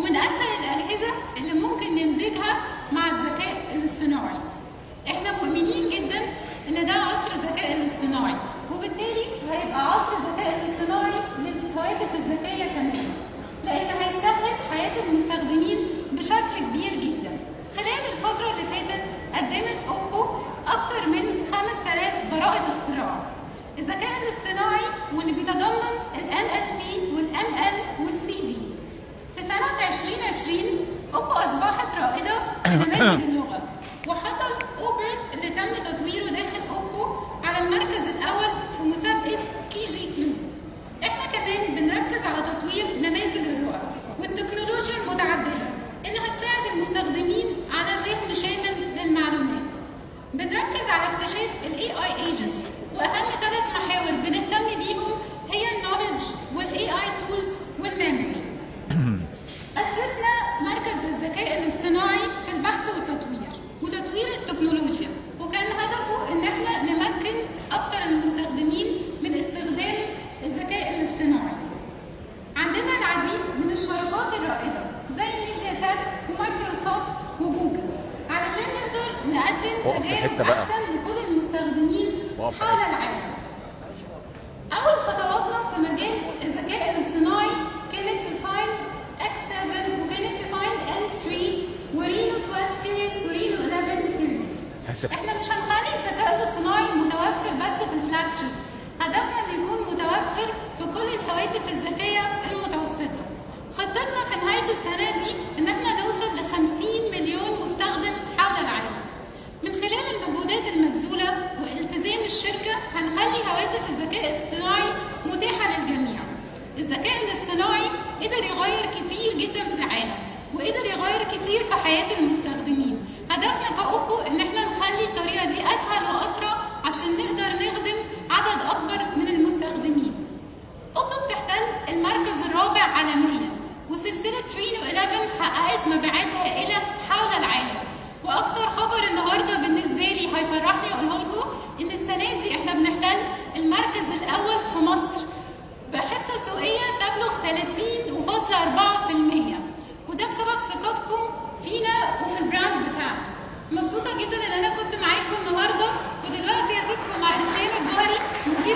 ومن اسهل الاجهزه اللي ممكن ننتجها مع الذكاء الاصطناعي. احنا مؤمنين جدا ان ده عصر الذكاء الاصطناعي، وبالتالي هيبقى عصر الذكاء الاصطناعي للهواتف الذكيه كمان، لان هيسهل حياه المستخدمين بشكل كبير جدا. خلال الفتره اللي فاتت قدمت اوبو اكتر من 5000 براءه اختراع. الذكاء الاصطناعي واللي بيتضمن ال NLP وال ML وال CV. في سنة 2020 اوبو اصبحت رائدة في نماذج اللغة، وحصل اوبرت اللي تم تطويره داخل اوبو على المركز الاول في مسابقة KG2. احنا كمان بنركز على تطوير نماذج الرؤى والتكنولوجيا المتعددة اللي هتساعد المستخدمين على فهم شامل للمعلومات. بنركز على اكتشاف ال AI agents، واهم 3 محاور بنهتم بيهم هي النوليدج والاي اي تولز والميموري. اسسنا مركز للذكاء الاصطناعي في البحث والتطوير وتطوير التكنولوجيا، وكان هدفه ان احنا نمكن اكتر المستخدمين من استخدام الذكاء الاصطناعي. عندنا العديد من الشركات الرائده زي ميديا تك ومايكروسوفت وجوجل علشان نقدر نقدم تجارب احسن لكل المستخدمين حول العالم. أول خطواتنا في مجال الذكاء الاصطناعي كانت في فايند X7 وكانت في فايند N3 ورينو 12 سيريز ورينو 11 سيريز. احنا مش هنخلي الذكاء الاصطناعي متوفر بس في الفلاج شيب، هدفنا انه يكون متوفر في كل الهواتف الذكية المتوسطة. خطتنا في نهاية السنة دي ان احنا نوصل ل 50 مليون مستخدم حول العالم. من خلال المجهودات المبذولة والتزام الشركة هنخلي هواتف الذكاء الاصطناعي متاحة للجميع. الذكاء الاصطناعي قدر يغير كتير جدا في العالم، وقدر يغير كتير في حياة المستخدمين. هدفنا كأوبو ان احنا نخلي الطريقة دي اسهل واسرع عشان نقدر نخدم عدد اكبر من المستخدمين. اوبو بتحتل المركز الرابع عالميا، وسلسلة رينو 11 حققت مبيعات هائلة حول العالم. واكتر خبر النهارده بالنسبه لي هيفرحني اقوله لكم ان السنه دي احنا بنحتل المركز الاول في مصر بحصه سوقيه تبلغ 30.4%، وده بسبب ثقتكم فينا وفي البراند بتاعنا. مبسوطه جدا ان انا كنت معاكم النهارده، ودلوقتي هسيبكم مع اسلام الجوهري مدير